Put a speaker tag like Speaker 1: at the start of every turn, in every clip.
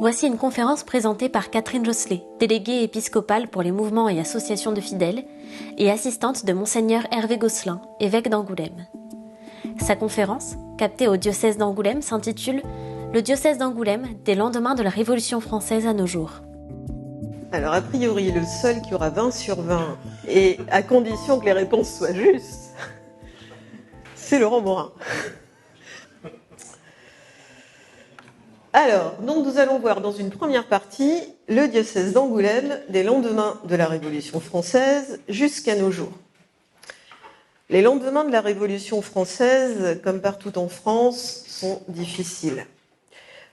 Speaker 1: Voici une conférence présentée par Catherine Josselet, déléguée épiscopale pour les mouvements et associations de fidèles, et assistante de Monseigneur Hervé Gosselin, évêque d'Angoulême. Sa conférence, captée au diocèse d'Angoulême, s'intitule « Le diocèse d'Angoulême, des lendemains de la Révolution française à nos jours ».
Speaker 2: Alors, a priori, le seul qui aura 20 sur 20, et à condition que les réponses soient justes, c'est Laurent Morin. Alors, donc nous allons voir dans une première partie le diocèse d'Angoulême des lendemains de la Révolution française jusqu'à nos jours. Les lendemains de la Révolution française, comme partout en France, sont difficiles.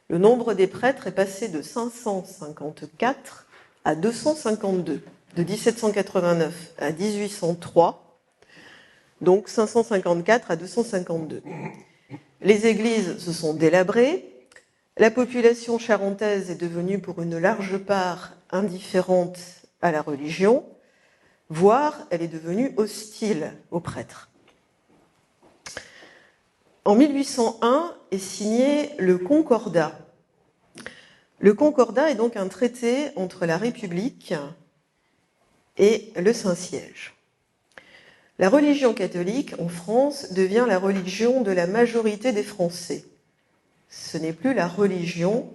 Speaker 2: Le nombre des prêtres est passé de 554 à 252, de 1789 à 1803, donc 554 à 252. Les églises se sont délabrées. La population charentaise est devenue pour une large part indifférente à la religion, voire elle est devenue hostile aux prêtres. En 1801 est signé le Concordat. Le Concordat est donc un traité entre la République et le Saint-Siège. La religion catholique en France devient la religion de la majorité des Français. Ce n'est plus la religion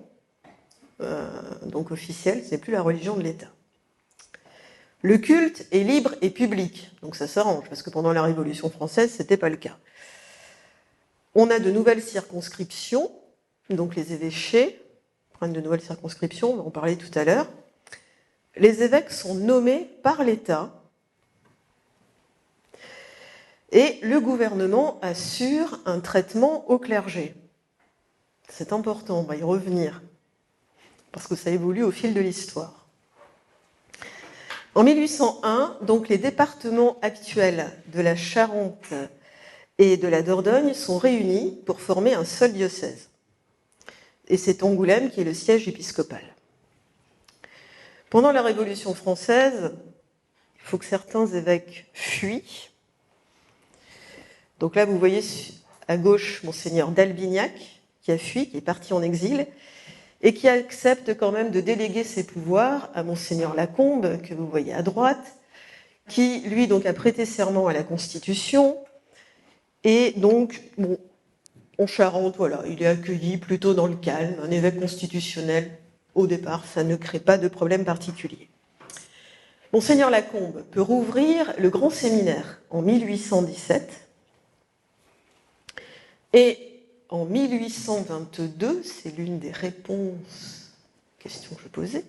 Speaker 2: donc officielle, ce n'est plus la religion de l'État. Le culte est libre et public, donc ça s'arrange, parce que pendant la Révolution française, ce n'était pas le cas. On a de nouvelles circonscriptions, donc les évêchés prennent de nouvelles circonscriptions, on va en parler tout à l'heure. Les évêques sont nommés par l'État et le gouvernement assure un traitement au clergé. C'est important, on va y revenir, parce que ça évolue au fil de l'histoire. En 1801, donc, les départements actuels de la Charente et de la Dordogne sont réunis pour former un seul diocèse. Et c'est Angoulême qui est le siège épiscopal. Pendant la Révolution française, il faut que certains évêques fuient. Donc là, vous voyez à gauche Monseigneur d'Albignac, qui a fui, qui est parti en exil, et qui accepte quand même de déléguer ses pouvoirs à Monseigneur Lacombe, que vous voyez à droite, qui, lui, donc, a prêté serment à la Constitution, et donc, bon, en Charente, voilà, il est accueilli plutôt dans le calme, un évêque constitutionnel, au départ, ça ne crée pas de problème particulier. Monseigneur Lacombe peut rouvrir le grand séminaire en 1817, et en 1822, c'est l'une des réponses aux questions que je posais,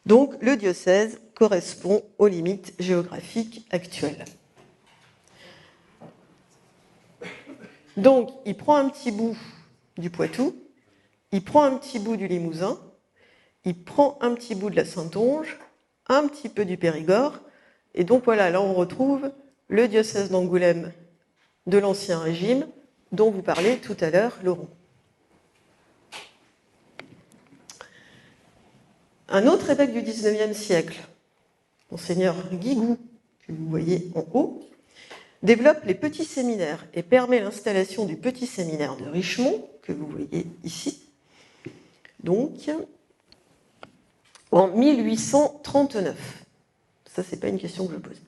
Speaker 2: donc le diocèse correspond aux limites géographiques actuelles. Donc, il prend un petit bout du Poitou, il prend un petit bout du Limousin, il prend un petit bout de la Saintonge, un petit peu du Périgord, et donc voilà, là on retrouve le diocèse d'Angoulême de l'Ancien Régime, dont vous parlez tout à l'heure, Laurent. Un autre évêque du XIXe siècle, Monseigneur Guigou, que vous voyez en haut, développe les petits séminaires et permet l'installation du petit séminaire de Richemont, que vous voyez ici, donc en 1839. Ça, c'est pas une question que je pose.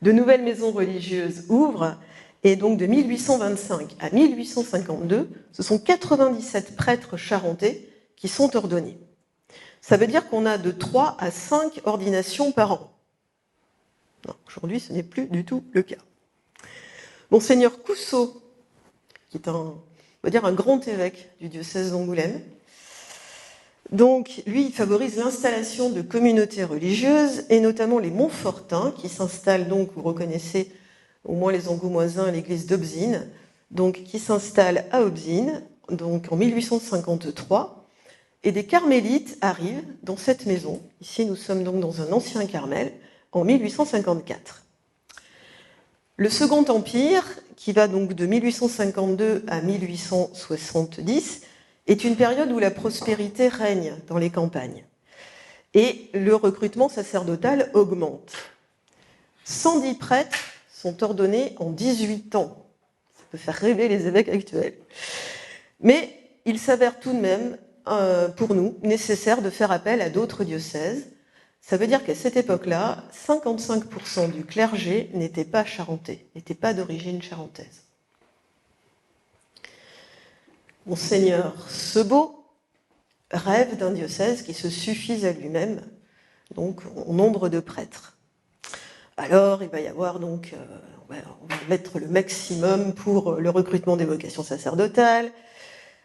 Speaker 2: De nouvelles maisons religieuses ouvrent, et donc de 1825 à 1852, ce sont 97 prêtres charentais qui sont ordonnés. Ça veut dire qu'on a de 3 à 5 ordinations par an. Aujourd'hui, ce n'est plus du tout le cas. Monseigneur Cousseau, qui est on va dire un grand évêque du diocèse d'Angoulême, donc lui, il favorise l'installation de communautés religieuses, et notamment les Montfortins, qui s'installent donc, vous reconnaissez au moins les Angoumoisins à l'église d'Aubzine, donc qui s'installe à Aubzine, donc en 1853, et des carmélites arrivent dans cette maison. Ici, nous sommes donc dans un ancien Carmel, en 1854. Le Second Empire, qui va donc de 1852 à 1870, est une période où la prospérité règne dans les campagnes, et le recrutement sacerdotal augmente. 110 prêtres sont ordonnés en 18 ans. Ça peut faire rêver les évêques actuels. Mais il s'avère tout de même pour nous, nécessaire de faire appel à d'autres diocèses. Ça veut dire qu'à cette époque-là, 55% du clergé n'était pas charentais, n'était pas d'origine charentaise. Monseigneur Sebaud rêve d'un diocèse qui se suffise à lui-même, donc en nombre de prêtres. Alors, il va y avoir donc, on va mettre le maximum pour le recrutement des vocations sacerdotales.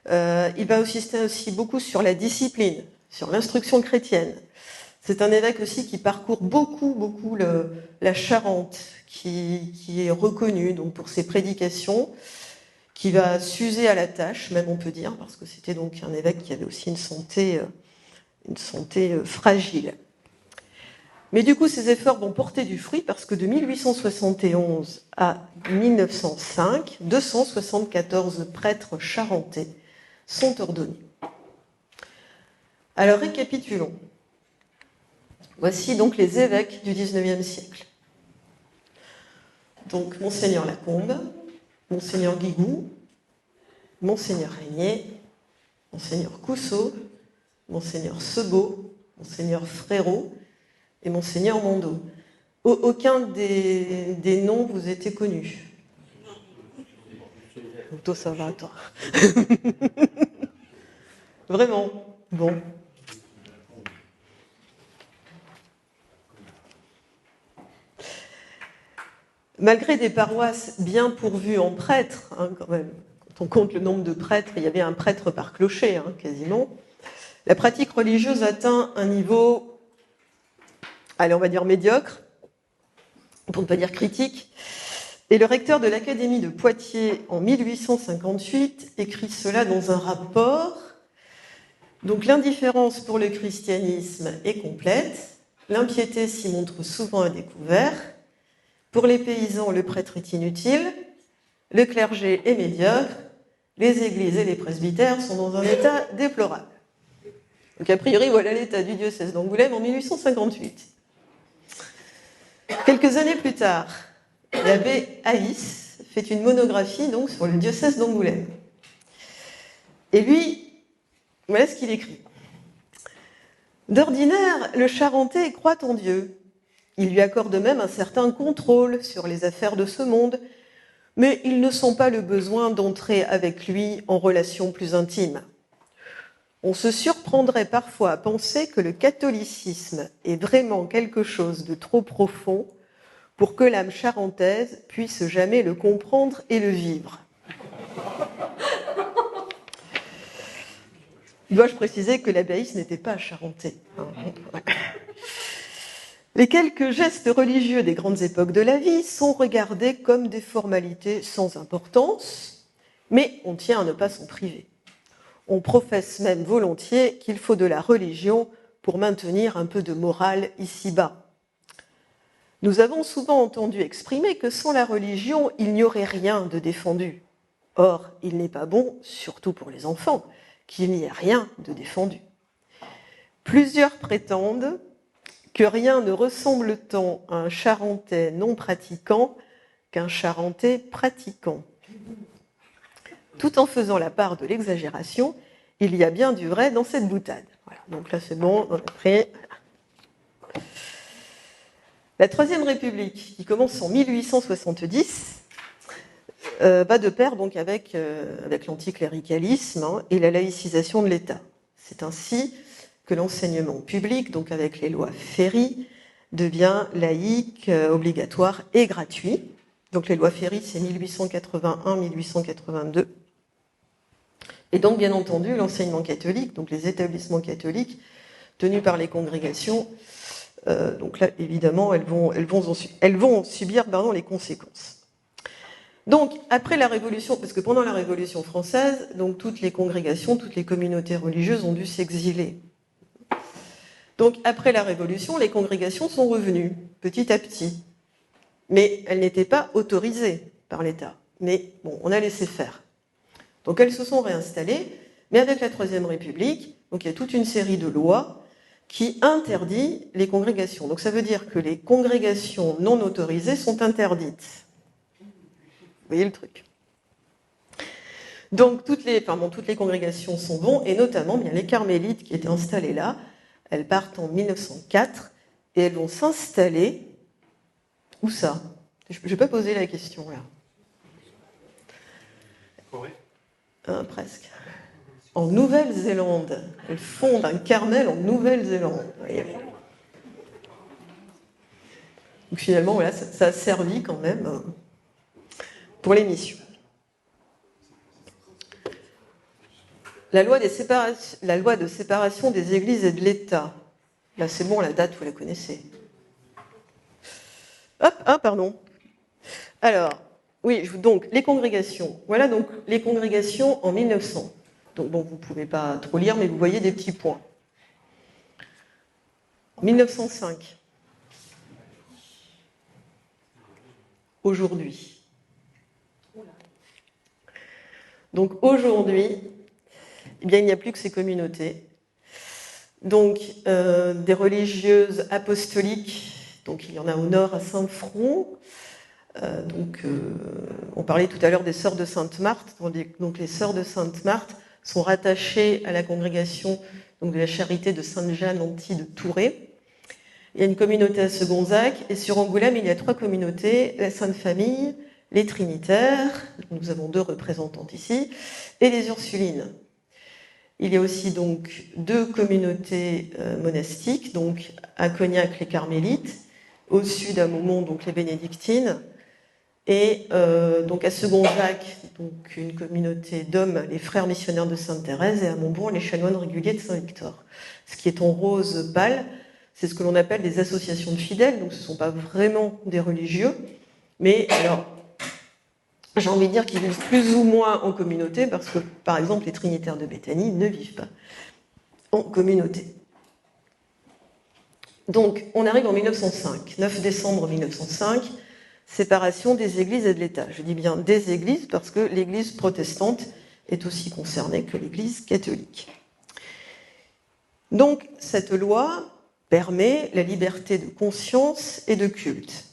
Speaker 2: Il va insister aussi beaucoup sur la discipline, sur l'instruction chrétienne. C'est un évêque aussi qui parcourt beaucoup la Charente, qui est reconnu donc pour ses prédications, qui va s'user à la tâche, même on peut dire, parce que c'était donc un évêque qui avait aussi une santé fragile. Mais du coup, ces efforts vont porter du fruit parce que de 1871 à 1905, 274 prêtres charentais sont ordonnés. Alors récapitulons. Voici donc les évêques du XIXe siècle. Donc Monseigneur Lacombe, Monseigneur Guigou, Monseigneur Régnier, Monseigneur Cousseau, Monseigneur Sebaud, Monseigneur Frérot et Monseigneur Mondot. Aucun des noms vous était connu. Toi, ça va, toi. Vraiment. Bon. Malgré des paroisses bien pourvues en prêtres, quand même, quand on compte le nombre de prêtres, il y avait un prêtre par clocher, quasiment, la pratique religieuse atteint un niveau, allez, on va dire médiocre, pour ne pas dire critique, et le recteur de l'Académie de Poitiers, en 1858, écrit cela dans un rapport. Donc l'indifférence pour le christianisme est complète, l'impiété s'y montre souvent à découvert. Pour les paysans, le prêtre est inutile, le clergé est médiocre, les églises et les presbytères sont dans un état déplorable. Donc a priori, voilà l'état du diocèse d'Angoulême en 1858. Quelques années plus tard, l'abbé Haïs fait une monographie donc, sur le diocèse d'Angoulême. Et lui, voilà ce qu'il écrit. D'ordinaire, le Charentais croit en Dieu. Il lui accorde même un certain contrôle sur les affaires de ce monde, mais il ne sent pas le besoin d'entrer avec lui en relation plus intime. On se surprendrait parfois à penser que le catholicisme est vraiment quelque chose de trop profond pour que l'âme charentaise puisse jamais le comprendre et le vivre. Dois-je préciser que l'abbé Haïs n'était pas charentais. Les quelques gestes religieux des grandes époques de la vie sont regardés comme des formalités sans importance, mais on tient à ne pas s'en priver. On professe même volontiers qu'il faut de la religion pour maintenir un peu de morale ici-bas. Nous avons souvent entendu exprimer que sans la religion, il n'y aurait rien de défendu. Or, il n'est pas bon, surtout pour les enfants, qu'il n'y ait rien de défendu. Plusieurs prétendent que rien ne ressemble tant à un charentais non pratiquant qu'un charentais pratiquant. Tout en faisant la part de l'exagération, il y a bien du vrai dans cette boutade. Voilà, donc là c'est bon, on est prêt. La Troisième République, qui commence en 1870, va de pair donc avec l'anticléricalisme et la laïcisation de l'État. C'est ainsi que l'enseignement public, donc avec les lois Ferry, devient laïque, obligatoire et gratuit. Donc les lois Ferry, c'est 1881-1882. Et donc, bien entendu, l'enseignement catholique, donc les établissements catholiques tenus par les congrégations, donc là, évidemment, elles vont subir les conséquences. Donc, après la Révolution, parce que pendant la Révolution française, donc toutes les congrégations, toutes les communautés religieuses ont dû s'exiler. Donc, après la Révolution, les congrégations sont revenues, petit à petit. Mais elles n'étaient pas autorisées par l'État. Mais bon, on a laissé faire. Donc, elles se sont réinstallées, mais avec la Troisième République, donc il y a toute une série de lois qui interdit les congrégations. Donc, ça veut dire que les congrégations non autorisées sont interdites. Vous voyez le truc. Donc toutes les congrégations sont bonnes, et notamment bien les carmélites qui étaient installées là. Elles partent en 1904 et elles vont s'installer. Où ça? Je ne vais pas poser la question là. Presque. En Nouvelle-Zélande. Elles fondent un Carmel en Nouvelle-Zélande. Donc finalement, voilà, ça a servi quand même pour les missions. La loi de séparation des églises et de l'État. Là, c'est bon, la date, vous la connaissez. Hop, pardon. Alors, oui, donc les congrégations. Voilà donc les congrégations en 1900. Donc bon, vous ne pouvez pas trop lire, mais vous voyez des petits points. 1905. Aujourd'hui. Donc aujourd'hui, eh bien, il n'y a plus que ces communautés. Donc des religieuses apostoliques, donc il y en a au nord à Saint-Front. On parlait tout à l'heure des Sœurs de Sainte-Marthe. Donc les Sœurs de Sainte-Marthe sont rattachées à la congrégation donc, de la Charité de Sainte-Jeanne-Anti de Touré. Il y a une communauté à Segonzac, et sur Angoulême, il y a 3 communautés, la Sainte-Famille, les Trinitaires, nous avons 2 représentantes ici, et les Ursulines. Il y a aussi donc 2 communautés monastiques, donc à Cognac les Carmélites, au sud à Maumont donc les Bénédictines, et donc à Segonzac donc une communauté d'hommes, les Frères missionnaires de Sainte-Thérèse, et à Montbon les chanoines réguliers de Saint-Victor. Ce qui est en rose pâle, c'est ce que l'on appelle des associations de fidèles, donc ce ne sont pas vraiment des religieux, mais alors j'ai envie de dire qu'ils vivent plus ou moins en communauté, parce que, par exemple, les Trinitaires de Béthanie ne vivent pas en communauté. Donc, on arrive en 1905, 9 décembre 1905, séparation des églises et de l'État. Je dis bien des églises, parce que l'église protestante est aussi concernée que l'église catholique. Donc, cette loi permet la liberté de conscience et de culte.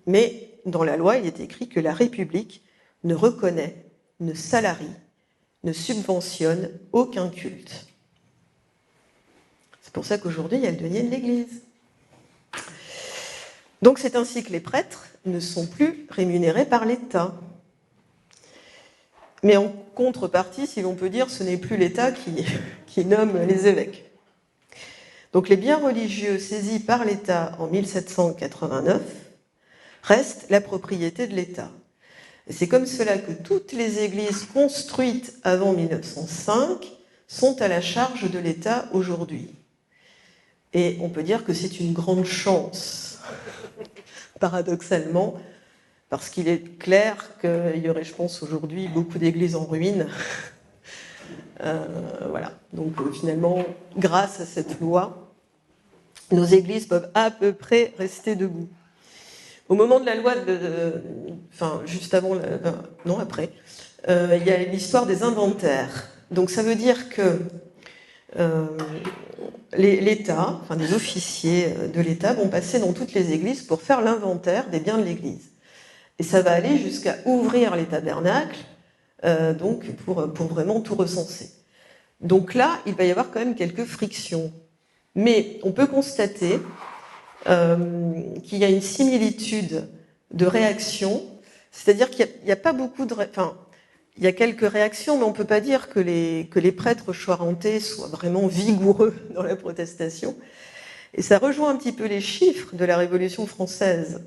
Speaker 2: Mais dans la loi, il est écrit que la République ne reconnaît, ne salarie, ne subventionne aucun culte. C'est pour ça qu'aujourd'hui, il y a le denier de l'Église. Donc c'est ainsi que les prêtres ne sont plus rémunérés par l'État. Mais en contrepartie, si l'on peut dire, ce n'est plus l'État qui nomme les évêques. Donc les biens religieux saisis par l'État en 1789 restent la propriété de l'État. Et c'est comme cela que toutes les églises construites avant 1905 sont à la charge de l'État aujourd'hui. Et on peut dire que c'est une grande chance, paradoxalement, parce qu'il est clair qu'il y aurait, je pense, aujourd'hui beaucoup d'églises en ruine. Voilà. Donc finalement, grâce à cette loi, nos églises peuvent à peu près rester debout. Au moment de la loi, juste avant, non après, il y a l'histoire des inventaires. Donc ça veut dire que l'État, enfin des officiers de l'État vont passer dans toutes les églises pour faire l'inventaire des biens de l'église. Et ça va aller jusqu'à ouvrir les tabernacles, donc pour vraiment tout recenser. Donc là, il va y avoir quand même quelques frictions. Mais on peut constater qu'il y a une similitude de réaction, c'est-à-dire qu'il n'y a pas beaucoup de... il y a quelques réactions, mais on ne peut pas dire que les prêtres choirentais soient vraiment vigoureux dans la protestation. Et ça rejoint un petit peu les chiffres de la Révolution française.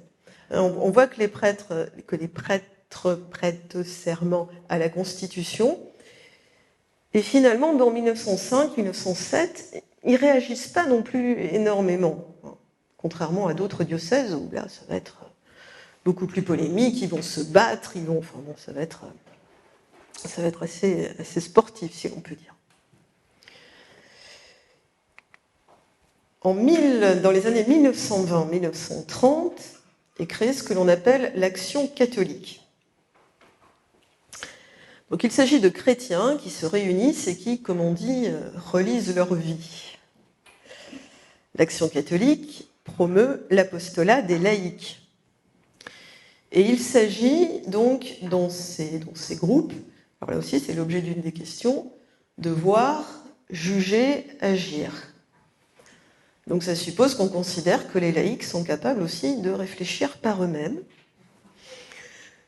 Speaker 2: On voit que les prêtres prêtent serment à la Constitution, et finalement, dans 1905-1907, ils ne réagissent pas non plus énormément, contrairement à d'autres diocèses où là, ça va être beaucoup plus polémique, ils vont se battre, ça va être assez sportif, si l'on peut dire. Dans les années 1920-1930 est créé ce que l'on appelle l'Action catholique. Donc il s'agit de chrétiens qui se réunissent et qui, comme on dit, relisent leur vie. L'Action catholique promeut l'apostolat des laïcs. Et il s'agit donc, dans ces groupes, Alors là aussi, c'est l'objet d'une des questions, de voir, juger, agir. Donc ça suppose qu'on considère que les laïcs sont capables aussi de réfléchir par eux-mêmes,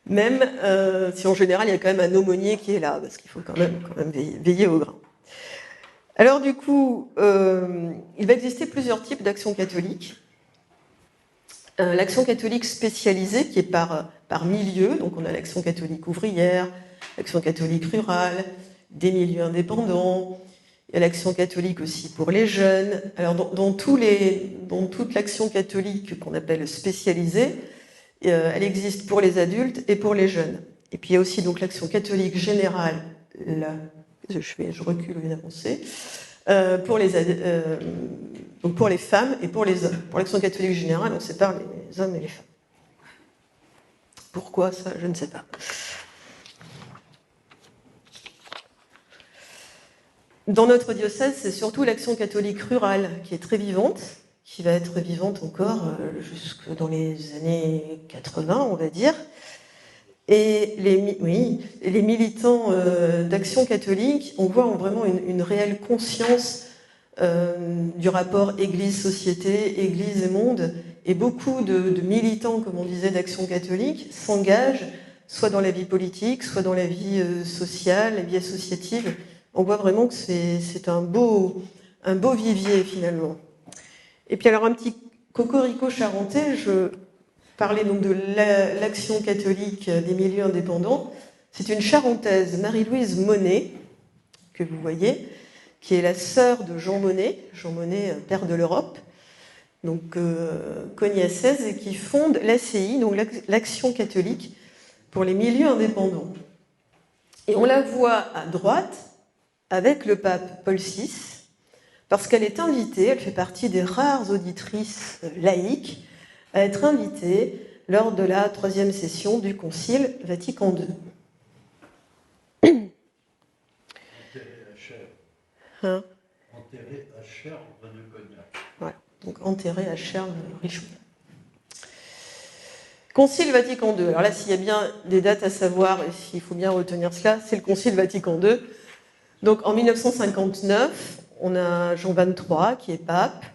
Speaker 2: même si en général il y a quand même un aumônier qui est là, parce qu'il faut quand même veiller au grain. Alors du coup, il va exister plusieurs types d'actions catholiques. L'action catholique spécialisée qui est par milieu, donc on a l'action catholique ouvrière, l'action catholique rurale, des milieux indépendants, il y a l'action catholique aussi pour les jeunes. Alors dans toute l'action catholique qu'on appelle spécialisée, elle existe pour les adultes et pour les jeunes. Et puis il y a aussi donc l'action catholique générale, là, je recule au lieu d'avancer, donc pour les femmes et pour les hommes. Pour l'action catholique générale, on sépare les hommes et les femmes. Pourquoi ça, je ne sais pas. Dans notre diocèse, c'est surtout l'action catholique rurale qui est très vivante, qui va être vivante encore jusque dans les années 80, on va dire. Et les militants d'Action catholique, on voit vraiment une réelle conscience du rapport Église-société, Église et monde. Et beaucoup de militants, comme on disait, d'Action catholique s'engagent soit dans la vie politique, soit dans la vie sociale, la vie associative. On voit vraiment que c'est un beau vivier, finalement. Et puis alors, un petit cocorico charentais, je parlais donc de l'action catholique des milieux indépendants. C'est une Charentaise, Marie-Louise Monnet, que vous voyez, qui est la sœur de Jean Monnet, père de l'Europe, donc cognaçaise, et qui fonde l'ACI, donc l'Action catholique pour les milieux indépendants. Et on la voit à droite avec le pape Paul VI, parce qu'elle est invitée, elle fait partie des rares auditrices laïques à être invitée lors de la 3e session du Concile Vatican II. Hein?
Speaker 3: Enterré à Cherves de Cognac.
Speaker 2: Voilà, donc enterré à Cherves, Richelieu. Concile Vatican II. Alors là, s'il y a bien des dates à savoir, et s'il faut bien retenir cela, c'est le Concile Vatican II. Donc en 1959, on a Jean XXIII qui est pape,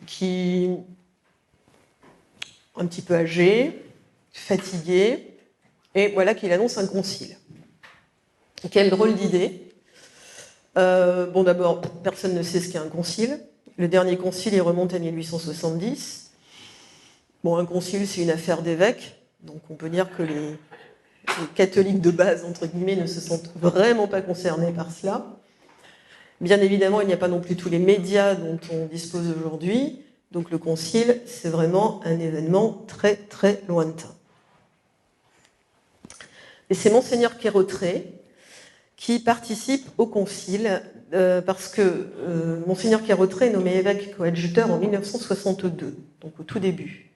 Speaker 2: qui est un petit peu âgé, fatigué, et voilà qu'il annonce un concile. Quelle drôle d'idée. Bon, d'abord, personne ne sait ce qu'est un concile. Le dernier concile, il remonte à 1870. Bon, un concile, c'est une affaire d'évêques, donc on peut dire que les catholiques de base, entre guillemets, ne se sentent vraiment pas concernés par cela. Bien évidemment, il n'y a pas non plus tous les médias dont on dispose aujourd'hui, donc le concile, c'est vraiment un événement très, très lointain. Et c'est Monseigneur Quérotret qui participe au concile, parce que Monseigneur Quérotret est nommé évêque coadjuteur en 1962, donc au tout début.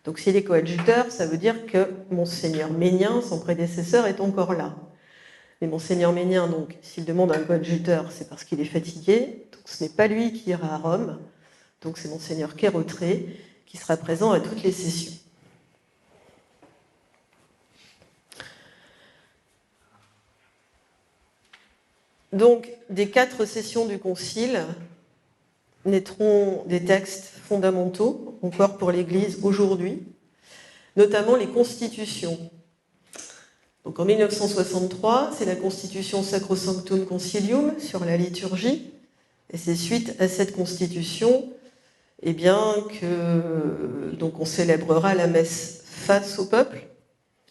Speaker 2: Donc s'il est coadjuteur, ça veut dire que Monseigneur Ménien, son prédécesseur, est encore là. Mais Monseigneur Ménien, donc, s'il demande un coadjuteur, c'est parce qu'il est fatigué, donc ce n'est pas lui qui ira à Rome, donc c'est Monseigneur Quérotret qui sera présent à toutes les sessions. Donc, des 4 sessions du Concile naîtront des textes fondamentaux, encore pour l'Église aujourd'hui, notamment les constitutions. Donc en 1963, c'est la constitution Sacrosanctum Concilium sur la liturgie, et c'est suite à cette constitution donc on célébrera la messe face au peuple,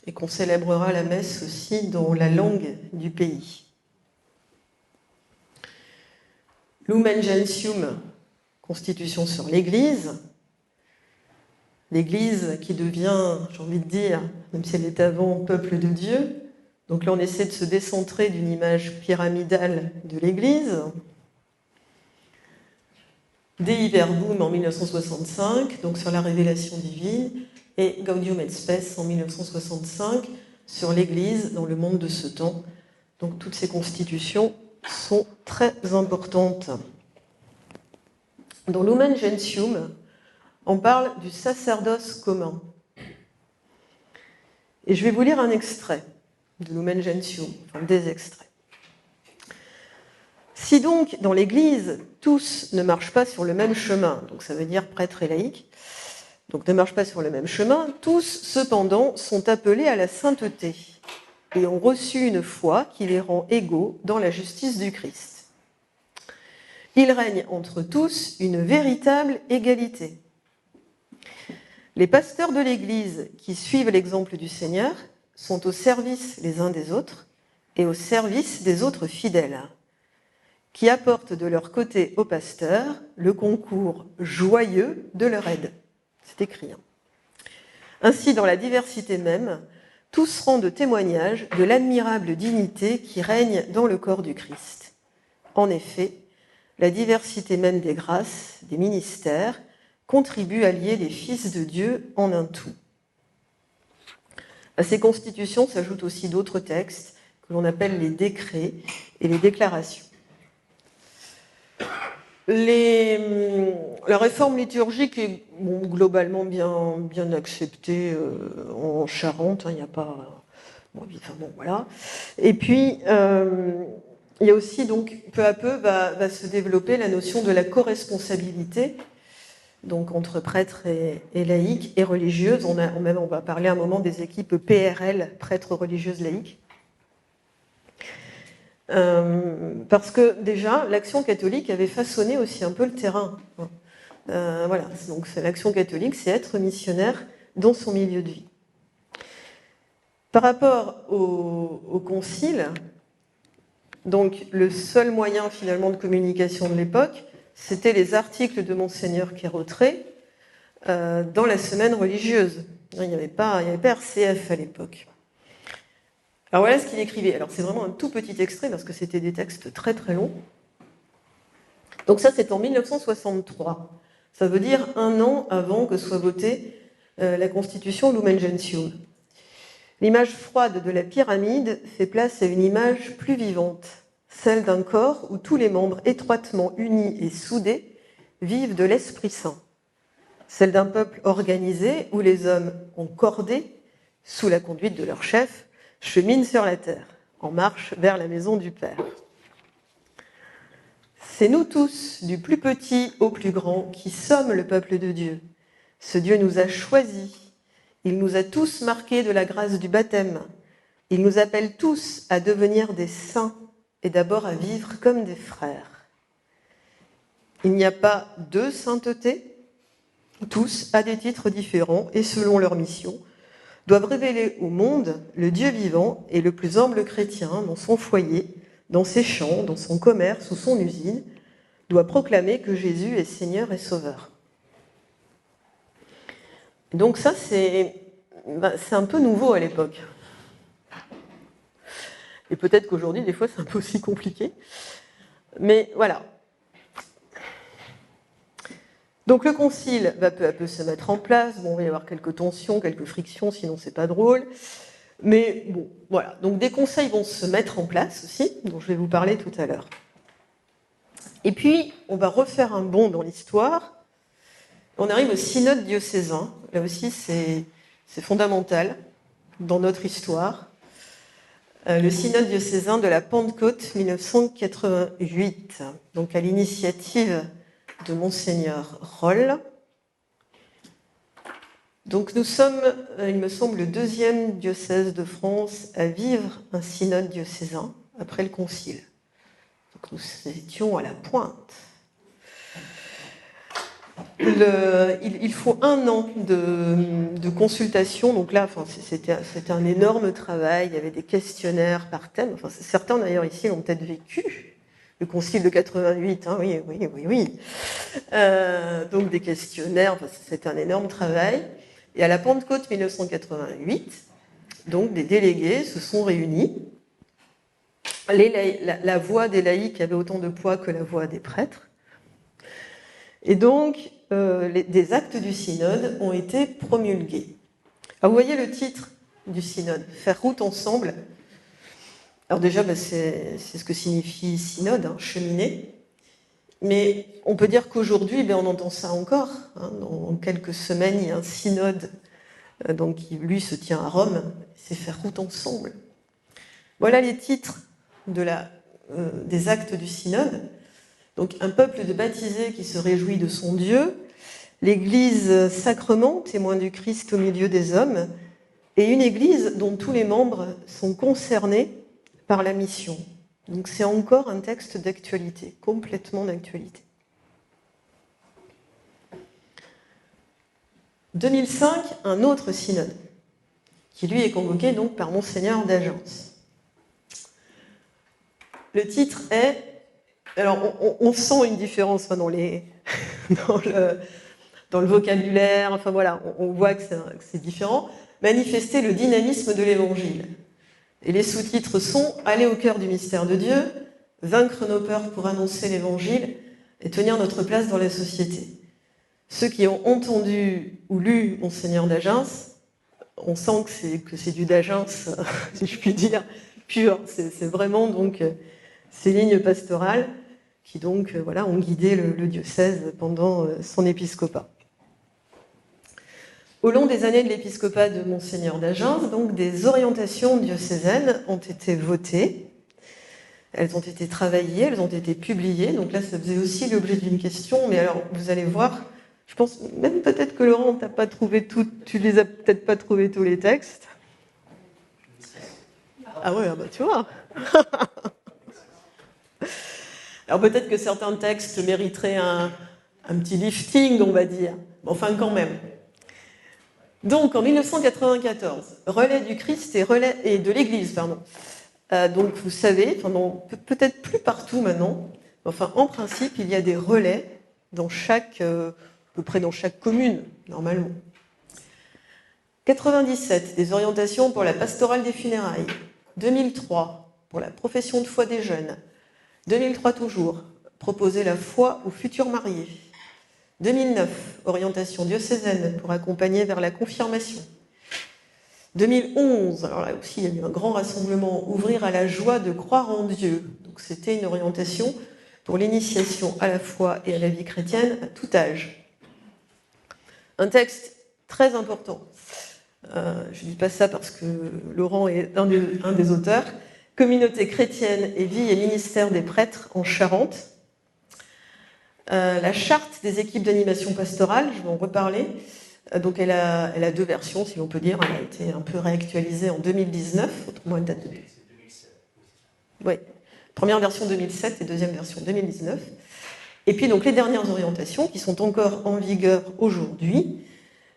Speaker 2: et qu'on célébrera la messe aussi dans la langue du pays. Lumen Gentium, constitution sur l'Église. L'Église qui devient, j'ai envie de dire, même si elle est avant, peuple de Dieu. Donc là, on essaie de se décentrer d'une image pyramidale de l'Église. Dei Verbum en 1965, donc sur la révélation divine, et Gaudium et Spes en 1965, sur l'Église dans le monde de ce temps. Donc toutes ces constitutions sont très importantes. Dans Lumen Gentium, on parle du sacerdoce commun. Et je vais vous lire un extrait. de Lumen Gentium, enfin des extraits. Si donc, dans l'Église, tous ne marchent pas sur le même chemin, donc ça veut dire prêtres et laïcs, donc ne marchent pas sur le même chemin, tous, cependant, sont appelés à la sainteté et ont reçu une foi qui les rend égaux dans la justice du Christ. Il règne entre tous une véritable égalité. Les pasteurs de l'Église qui suivent l'exemple du Seigneur sont au service les uns des autres et au service des autres fidèles, qui apportent de leur côté aux pasteurs le concours joyeux de leur aide. C'est écrit. Ainsi, dans la diversité même, tous rendent témoignage de l'admirable dignité qui règne dans le corps du Christ. En effet, la diversité même des grâces, des ministères, contribue à lier les fils de Dieu en un tout. À ces constitutions s'ajoutent aussi d'autres textes que l'on appelle les décrets et les déclarations. La réforme liturgique est globalement bien acceptée en Charente, il n'y a pas... voilà. Et puis, il y a aussi, donc, peu à peu, va se développer la notion de la corresponsabilité, donc entre prêtres et laïcs et religieuses. On va parler un moment des équipes PRL, prêtres religieuses laïques. Parce que déjà, l'Action catholique avait façonné aussi un peu le terrain. Voilà, donc l'Action catholique, c'est être missionnaire dans son milieu de vie. Par rapport au concile, donc le seul moyen finalement de communication de l'époque, c'était les articles de Monseigneur Quérautré dans la semaine religieuse. Il n'y avait pas RCF à l'époque. Alors voilà ce qu'il écrivait. Alors c'est vraiment un tout petit extrait parce que c'était des textes très très longs. Donc ça c'est en 1963. Ça veut dire 1 an avant que soit votée la Constitution Lumen Gentium. L'image froide de la pyramide fait place à une image plus vivante, celle d'un corps où tous les membres étroitement unis et soudés vivent de l'Esprit Saint. Celle d'un peuple organisé où les hommes en cordée, sous la conduite de leur chef, cheminent sur la terre, en marche vers la maison du Père. C'est nous tous, du plus petit au plus grand, qui sommes le peuple de Dieu. Ce Dieu nous a choisis. Il nous a tous marqués de la grâce du baptême. Il nous appelle tous à devenir des saints et d'abord à vivre comme des frères. Il n'y a pas deux saintetés. Tous, à des titres différents et selon leur mission, doivent révéler au monde le Dieu vivant et le plus humble chrétien dans son foyer, dans ses champs, dans son commerce ou son usine, doit proclamer que Jésus est Seigneur et Sauveur. Donc ça, c'est un peu nouveau à l'époque. Et peut-être qu'aujourd'hui, des fois, c'est un peu aussi compliqué. Mais voilà. Donc le concile va peu à peu se mettre en place. Bon, il va y avoir quelques tensions, quelques frictions, sinon c'est pas drôle. Mais bon, voilà. Donc des conseils vont se mettre en place aussi, dont je vais vous parler tout à l'heure. Et puis, on va refaire un bond dans l'histoire. On arrive au synode diocésain. Là aussi, c'est fondamental dans notre histoire. Le synode diocésain de la Pentecôte 1988, donc à l'initiative de Monseigneur Rolle. Donc nous sommes, il me semble, le 2e diocèse de France à vivre un synode diocésain après le concile. Donc nous étions à la pointe. Il faut 1 an de consultation. Donc là, c'était un énorme travail. Il y avait des questionnaires par thème. Enfin, certains d'ailleurs ici l'ont peut-être vécu. Le concile de 88, hein, oui. Donc des questionnaires, c'était un énorme travail. Et à la Pentecôte 1988, donc des délégués se sont réunis. La voix des laïcs avait autant de poids que la voix des prêtres. Et donc, des actes du synode ont été promulgués. Alors, vous voyez le titre du synode, « Faire route ensemble ». Alors déjà, c'est ce que signifie synode, hein, cheminer. Mais on peut dire qu'aujourd'hui, on entend ça encore. Hein, dans quelques semaines, il y a un synode donc, qui, lui, se tient à Rome. C'est faire route ensemble. Voilà les titres des actes du synode. Donc un peuple de baptisés qui se réjouit de son Dieu, l'Église sacrement, témoin du Christ au milieu des hommes, et une Église dont tous les membres sont concernés par la mission. Donc c'est encore un texte d'actualité, complètement d'actualité. 2005, un autre synode, qui lui est convoqué donc par Monseigneur d'Agence. Le titre est... Alors on sent une différence dans le vocabulaire, enfin voilà, on voit que c'est différent. Manifester le dynamisme de l'Évangile. Et les sous-titres sont « Aller au cœur du mystère de Dieu »,« Vaincre nos peurs pour annoncer l'Évangile » et « Tenir notre place dans la société ». Ceux qui ont entendu ou lu Monseigneur d'Agence, on sent que c'est du d'Agence, si je puis dire, pur. C'est vraiment donc ces lignes pastorales qui donc ont guidé le diocèse pendant son épiscopat. Au long des années de l'épiscopat de Monseigneur d'Agence, donc des orientations diocésaines ont été votées, elles ont été travaillées, elles ont été publiées. Donc là, ça faisait aussi l'objet d'une question, mais alors vous allez voir, je pense même peut-être que Laurent, tu les as peut-être pas trouvés tous les textes. Ah ouais, bah tu vois. Alors peut-être que certains textes mériteraient un petit lifting, on va dire. Enfin, quand même. Donc, en 1994, relais du Christ et de l'Église, pardon. Donc, vous savez, peut-être plus partout maintenant, enfin, en principe, il y a des relais à peu près dans chaque commune, normalement. 97, des orientations pour la pastorale des funérailles. 2003, pour la profession de foi des jeunes. 2003 toujours, proposer la foi aux futurs mariés. 2009, orientation diocésaine pour accompagner vers la confirmation. 2011, alors là aussi il y a eu un grand rassemblement, ouvrir à la joie de croire en Dieu. Donc c'était une orientation pour l'initiation à la foi et à la vie chrétienne à tout âge. Un texte très important. Je ne dis pas ça parce que Laurent est un des auteurs. Communauté chrétienne et vie et ministère des prêtres en Charente. La charte des équipes d'animation pastorale, je vais en reparler. Donc elle a deux versions, si l'on peut dire. Elle a été un peu réactualisée en 2019, autrement elle date de... Oui, première version 2007 et deuxième version 2019. Et puis donc les dernières orientations qui sont encore en vigueur aujourd'hui,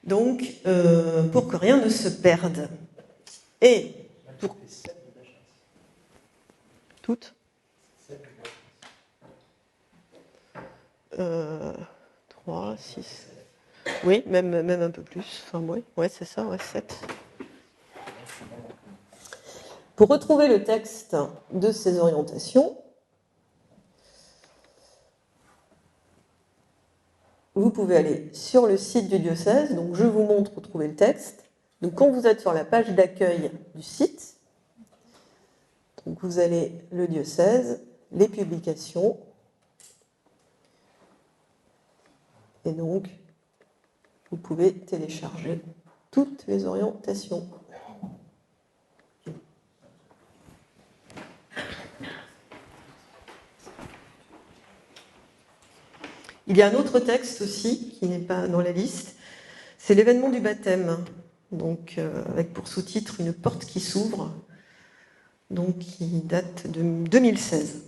Speaker 2: donc pour que rien ne se perde. Et pour... Toutes 3, 6... Oui, même un peu plus. Enfin, ouais, c'est ça, 7. Pour retrouver le texte de ces orientations, vous pouvez aller sur le site du diocèse. Donc, je vous montre où trouver le texte. Donc, quand vous êtes sur la page d'accueil du site, donc vous allez le diocèse, les publications, et donc vous pouvez télécharger toutes les orientations. Il y a un autre texte aussi qui n'est pas dans la liste, c'est l'événement du baptême, donc avec pour sous-titre une porte qui s'ouvre, donc qui date de 2016.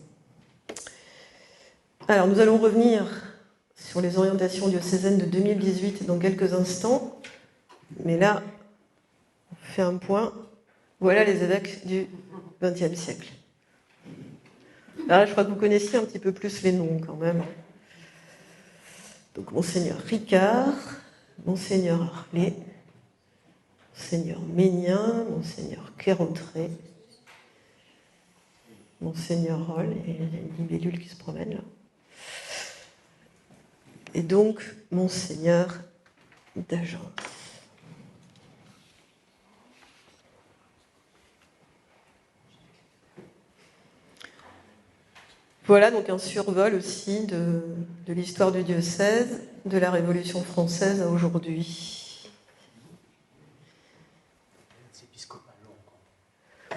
Speaker 2: Alors nous allons revenir sur les orientations diocésaines de 2018 dans quelques instants, mais là on fait un point. Voilà les évêques du XXe siècle. Là, je crois que vous connaissiez un petit peu plus les noms quand même. Donc Monseigneur Ricard, Monseigneur Harlet, Monseigneur Ménien, Monseigneur Quérotré, Monseigneur Roll, et il y a une libellule qui se promène là. Et donc Monseigneur d'Agence. Voilà donc un survol aussi de l'histoire du diocèse, de la Révolution française à aujourd'hui.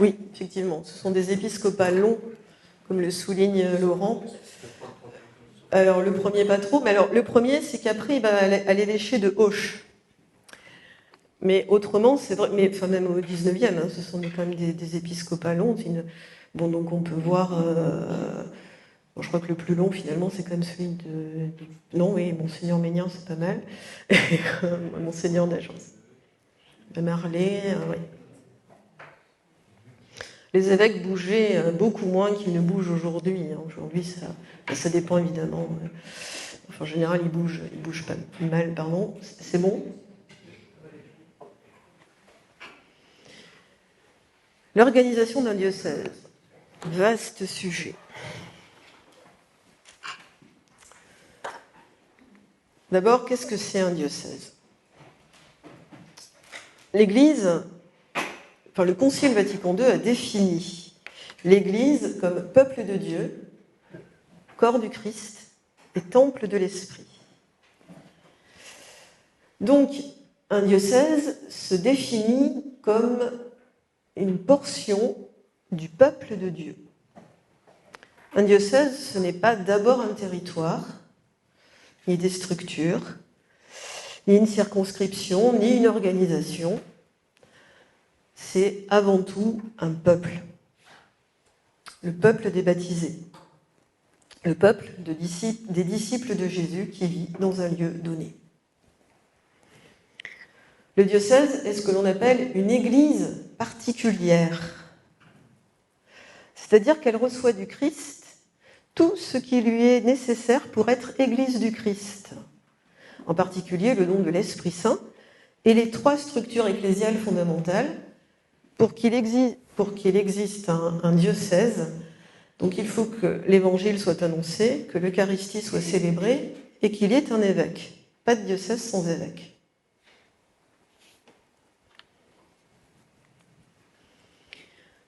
Speaker 2: Oui, effectivement, ce sont des épiscopales longs, comme le souligne Laurent. Alors, le premier, pas trop. Mais alors, le premier, c'est qu'après, il va à l'évêché de Auch. Mais autrement, c'est vrai, mais enfin, même au 19e, hein, ce sont quand même des épiscopales longs. Bon, donc on peut voir. Bon, je crois que le plus long, finalement, c'est quand même celui de. Non, oui, Monseigneur Ménien, c'est pas mal. Monseigneur d'Agence. Marley, oui. Les évêques bougeaient beaucoup moins qu'ils ne bougent aujourd'hui. Aujourd'hui, ça dépend évidemment. Enfin, en général, ils bougent pas mal, pardon. C'est bon ? L'organisation d'un diocèse. Vaste sujet. D'abord, qu'est-ce que c'est un diocèse ? L'Église, enfin le Concile Vatican II a défini l'Église comme peuple de Dieu, corps du Christ et temple de l'Esprit. Donc, un diocèse se définit comme une portion du peuple de Dieu. Un diocèse, ce n'est pas d'abord un territoire, ni des structures, ni une circonscription, ni une organisation. C'est avant tout un peuple. Le peuple des baptisés. Le peuple des disciples de Jésus qui vit dans un lieu donné. Le diocèse est ce que l'on appelle une église particulière. C'est-à-dire qu'elle reçoit du Christ tout ce qui lui est nécessaire pour être église du Christ. En particulier le don de l'Esprit Saint et les 3 structures ecclésiales fondamentales. Pour qu'il existe un diocèse, donc il faut que l'évangile soit annoncé, que l'Eucharistie soit célébrée et qu'il y ait un évêque. Pas de diocèse sans évêque.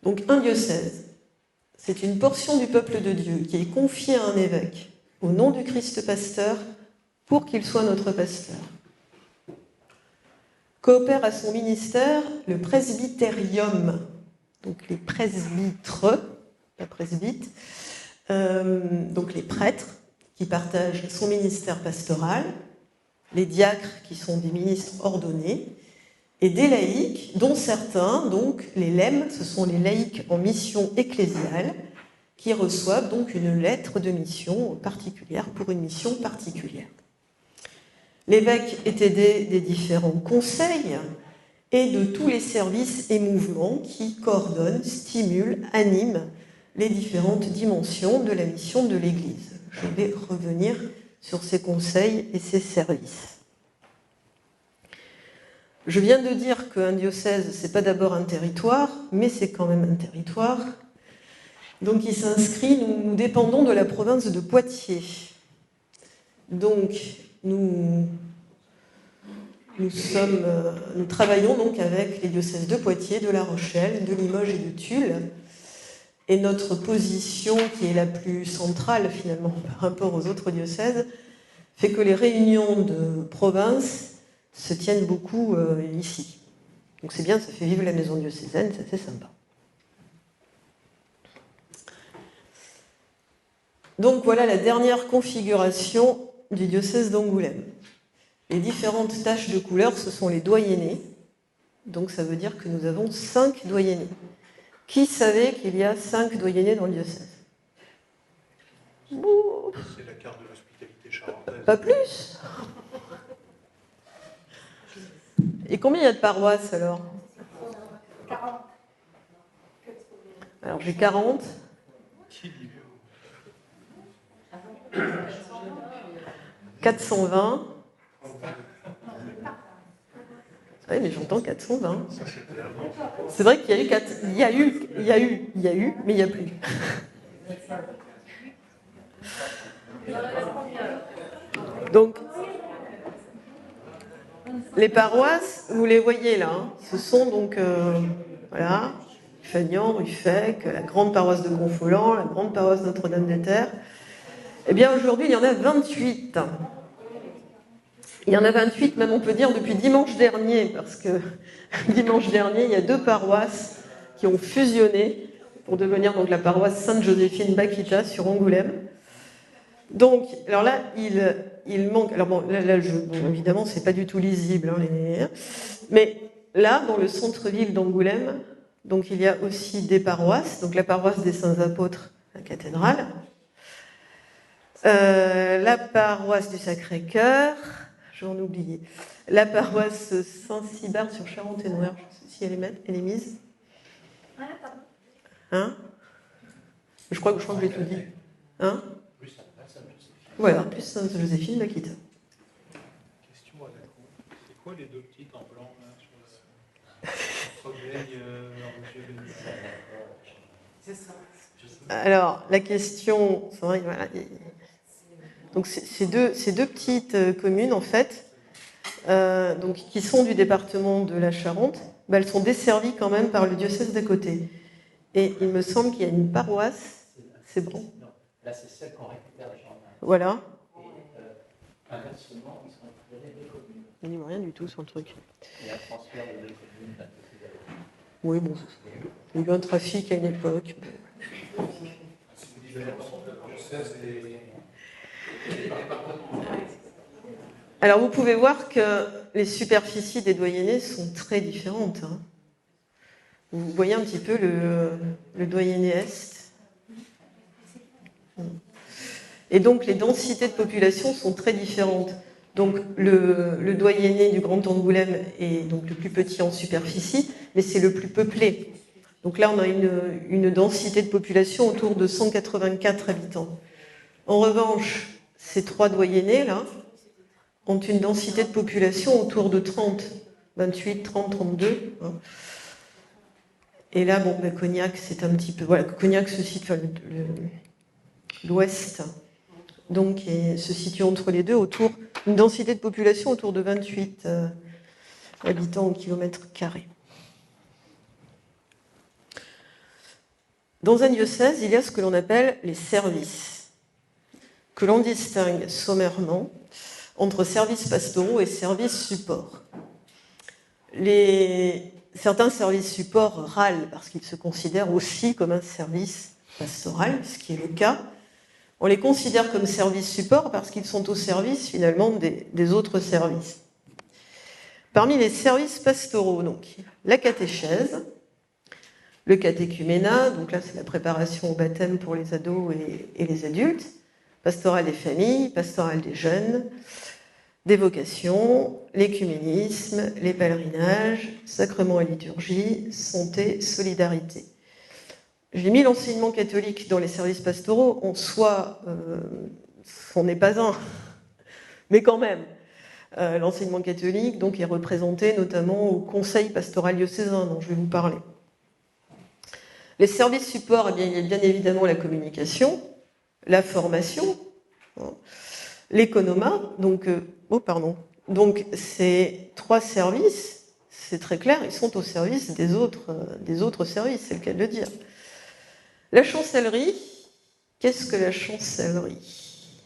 Speaker 2: Donc un diocèse, c'est une portion du peuple de Dieu qui est confiée à un évêque au nom du Christ pasteur pour qu'il soit notre pasteur. Coopère à son ministère le presbyterium, donc les presbytres, pas presbytes, donc les prêtres qui partagent son ministère pastoral, les diacres qui sont des ministres ordonnés, et des laïcs, dont certains, donc les lèmes, ce sont les laïcs en mission ecclésiale, qui reçoivent donc une lettre de mission particulière pour une mission particulière. L'évêque est aidé des différents conseils et de tous les services et mouvements qui coordonnent, stimulent, animent les différentes dimensions de la mission de l'Église. Je vais revenir sur ces conseils et ces services. Je viens de dire qu'un diocèse, ce n'est pas d'abord un territoire, mais c'est quand même un territoire. Donc il s'inscrit, nous dépendons de la province de Poitiers. Donc nous travaillons donc avec les diocèses de Poitiers, de La Rochelle, de Limoges et de Tulle. Et notre position, qui est la plus centrale finalement par rapport aux autres diocèses, fait que les réunions de province se tiennent beaucoup ici. Donc c'est bien, ça fait vivre la maison diocésaine, c'est sympa. Donc voilà la dernière configuration du diocèse d'Angoulême. Les différentes taches de couleur, ce sont les doyennés. Donc ça veut dire que nous avons 5 doyennés. Qui savait qu'il y a 5 doyennés dans le diocèse ?
Speaker 3: C'est la carte de l'hospitalité charentaise.
Speaker 2: Pas plus. Et combien il y a de paroisses alors ?
Speaker 4: 40.
Speaker 2: Alors j'ai 40. 420. Oui, mais j'entends 420. C'est vrai qu'il y a eu 4. Il y a eu, mais il n'y a plus. Donc, les paroisses, vous les voyez là, hein, ce sont donc, voilà, Fagnan, Ruffec, la grande paroisse de Gonfolan, la grande paroisse Notre-Dame-des-Terres. Eh bien, aujourd'hui, il y en a 28. Il y en a 28, même on peut dire, depuis dimanche dernier, parce que dimanche dernier, il y a 2 paroisses qui ont fusionné pour devenir donc la paroisse Sainte-Joséphine Bakita sur Angoulême. Donc, alors là, il manque. Alors bon, bon, évidemment, c'est pas du tout lisible, hein, mais là, dans le centre-ville d'Angoulême, donc il y a aussi des paroisses. Donc la paroisse des Saints-Apôtres, la cathédrale, la paroisse du Sacré-Cœur, j'en oubliais, la paroisse Saint-Cybard sur Charente-et-Noire, je ne sais si elle est mise. Hein? Je crois que j'ai tout dit. Hein? Voilà, plus Sainte-Joséphine Bakita.
Speaker 3: Question à la cour. C'est quoi les deux petites en blanc là, sur le soleil
Speaker 4: C'est ça.
Speaker 2: Alors, la question, c'est vrai, voilà, donc ces deux petites communes, en fait, donc, qui sont du département de la Charente, bah, elles sont desservies quand même par le diocèse d'à côté. Et il me semble qu'il y a une paroisse, c'est bon.
Speaker 5: Non, là c'est celle qu'on récupère les gendarmes.
Speaker 2: Voilà.
Speaker 5: Et inversement, ils sont récupérés des communes.
Speaker 2: Il n'y a rien du tout sur le truc.
Speaker 5: Il y a un transfert de deux communes d'un côté de l'autre.
Speaker 2: Oui, bon, il y a eu un trafic à une époque. Alors, vous pouvez voir que les superficies des doyennés sont très différentes. Hein. Vous voyez un petit peu le doyenné Est. Et donc, les densités de population sont très différentes. Donc, le doyenné du Grand Angoulême est donc le plus petit en superficie, mais c'est le plus peuplé. Donc là, on a une densité de population autour de 184 habitants. En revanche, ces trois doyennés, là, ont une densité de population autour de 30, 28, 30, 32. Hein. Et là, bon, ben, Cognac, c'est un petit peu... Voilà, Cognac se situe, enfin, l'ouest, donc, se situe entre les deux, autour une densité de population autour de 28 habitants au kilomètre carré. Dans un diocèse, il y a ce que l'on appelle les services, que l'on distingue sommairement entre services pastoraux et services supports. Certains services supports râlent parce qu'ils se considèrent aussi comme un service pastoral, ce qui est le cas. On les considère comme services supports parce qu'ils sont au service finalement des autres services. Parmi les services pastoraux, donc, la catéchèse, le catéchuménat, donc là c'est la préparation au baptême pour les ados et les adultes, pastoral des familles, pastoral des jeunes, des vocations, l'écuménisme, les pèlerinages, sacrements et liturgie, santé, solidarité. J'ai mis l'enseignement catholique dans les services pastoraux, en soi, c'en est pas un, mais quand même. L'enseignement catholique donc, est représenté notamment au conseil pastoral diocésain dont je vais vous parler. Les services supports, eh bien, il y a bien évidemment la communication, la formation, hein, l'économat, donc, donc ces trois services, c'est très clair, ils sont au service des autres services, c'est le cas de le dire. La chancellerie, qu'est-ce que la chancellerie?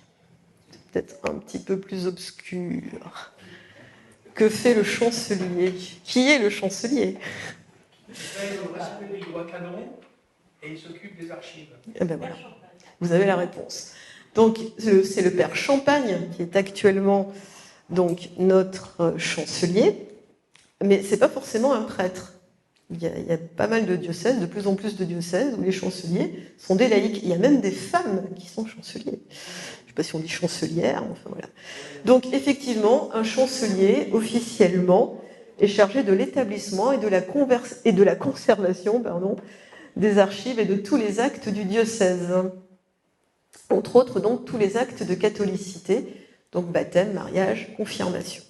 Speaker 2: C'est peut-être un petit peu plus obscur. Que fait le chancelier? Qui est le chancelier?
Speaker 4: Il veille au respect des lois canon et il s'occupe des archives.
Speaker 2: Eh ben voilà. Vous avez la réponse. Donc, c'est le père Champagne qui est actuellement donc, notre chancelier, mais ce n'est pas forcément un prêtre. Il y a pas mal de diocèses, de plus en plus de diocèses où les chanceliers sont des laïcs. Il y a même des femmes qui sont chanceliers. Je ne sais pas si on dit chancelière, enfin voilà. Donc effectivement, un chancelier, officiellement, est chargé de l'établissement et de la conservation des archives et de tous les actes du diocèse. Entre autres, donc, tous les actes de catholicité, donc baptême, mariage, confirmation.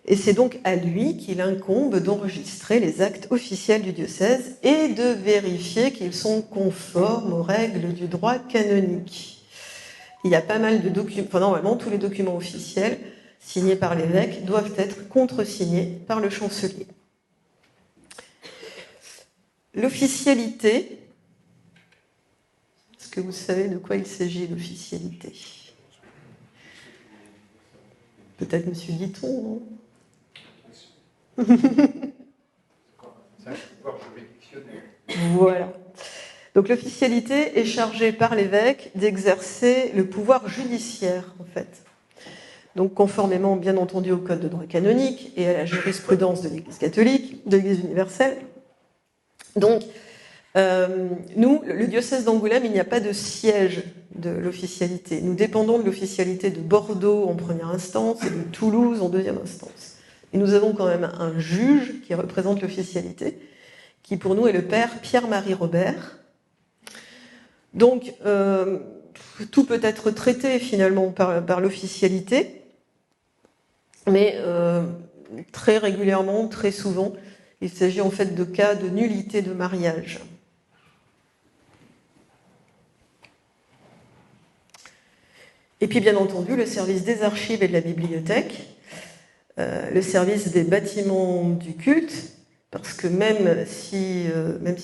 Speaker 2: Et c'est donc à lui qu'il incombe d'enregistrer les actes officiels du diocèse et de vérifier qu'ils sont conformes aux règles du droit canonique. Il y a pas mal de documents, enfin, normalement tous les documents officiels signés par l'évêque doivent être contresignés par le chancelier. L'officialité, est-ce que vous savez de quoi il s'agit, l'officialité? Peut-être M. Guiton, non?
Speaker 3: C'est un pouvoir juridictionnel.
Speaker 2: Voilà. Donc l'officialité est chargée par l'évêque d'exercer le pouvoir judiciaire, en fait. Donc conformément, bien entendu, au code de droit canonique et à la jurisprudence de l'Église catholique, de l'Église universelle. Donc, nous, le diocèse d'Angoulême, il n'y a pas de siège de l'officialité. Nous dépendons de l'officialité de Bordeaux en première instance et de Toulouse en deuxième instance. Et nous avons quand même un juge qui représente l'officialité, qui pour nous est le père Pierre-Marie Robert. Donc, tout peut être traité finalement par l'officialité, mais très régulièrement, très souvent, il s'agit en fait de cas de nullité de mariage. Et puis bien entendu, le service des archives et de la bibliothèque, le service des bâtiments du culte, parce que même si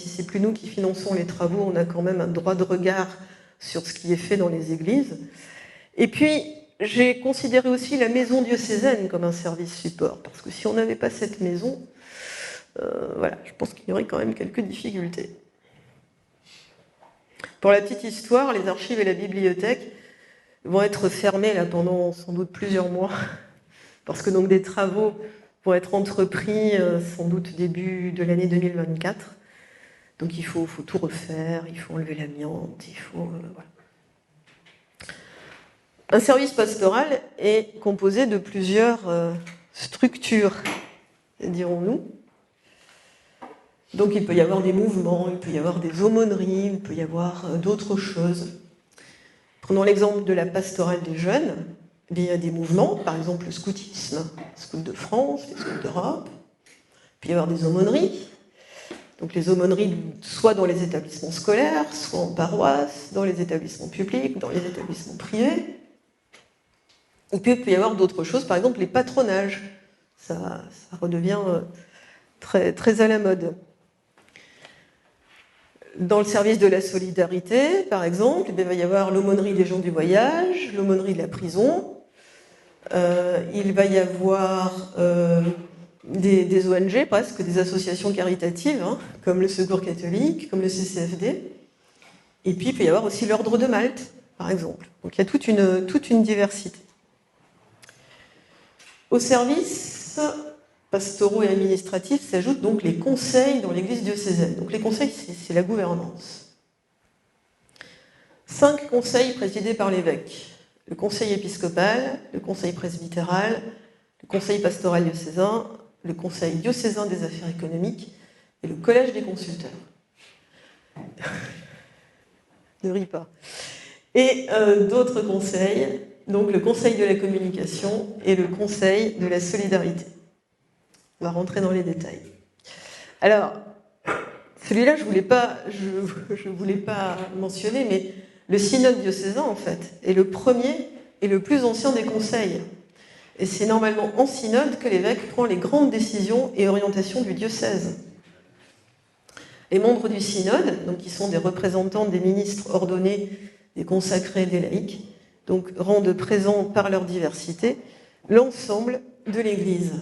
Speaker 2: c'est plus nous qui finançons les travaux, on a quand même un droit de regard sur ce qui est fait dans les églises. Et puis, j'ai considéré aussi la maison diocésaine comme un service support, parce que si on n'avait pas cette maison, voilà, je pense qu'il y aurait quand même quelques difficultés. Pour la petite histoire, les archives et la bibliothèque vont être fermées là, pendant sans doute plusieurs mois, parce que donc des travaux vont être entrepris sans doute début de l'année 2024. Donc il faut tout refaire, il faut enlever l'amiante, il faut... voilà. Un service pastoral est composé de plusieurs structures, dirons-nous. Donc il peut y avoir des mouvements, il peut y avoir des aumôneries, il peut y avoir d'autres choses. Prenons l'exemple de la pastorale des jeunes. Il y a des mouvements, par exemple le scoutisme, les scouts de France, les scouts d'Europe. Il peut y avoir des aumôneries. Donc les aumôneries, soit dans les établissements scolaires, soit en paroisse, dans les établissements publics, dans les établissements privés. Et puis il peut y avoir d'autres choses, par exemple les patronages. Ça redevient très, très à la mode. Dans le service de la solidarité, par exemple, il va y avoir l'aumônerie des gens du voyage, l'aumônerie de la prison. Il va y avoir des ONG, presque des associations caritatives, hein, comme le Secours catholique, comme le CCFD. Et puis il peut y avoir aussi l'Ordre de Malte, par exemple. Donc il y a toute une diversité. Au service pastoraux et administratifs s'ajoutent donc les conseils dans l'Église diocésaine. Donc les conseils, c'est la gouvernance. 5 conseils présidés par l'évêque. Le conseil épiscopal, le conseil presbytéral, le conseil pastoral diocésain, le conseil diocésain des affaires économiques et le collège des consulteurs. Ne ris pas. Et d'autres conseils, donc le conseil de la communication et le conseil de la solidarité. On va rentrer dans les détails. Alors, celui-là, je voulais pas mentionner, mais le synode diocésain, en fait, est le premier et le plus ancien des conseils. Et c'est normalement en synode que l'évêque prend les grandes décisions et orientations du diocèse. Les membres du synode, donc qui sont des représentants des ministres ordonnés, des consacrés, des laïcs, donc rendent présent par leur diversité l'ensemble de l'Église.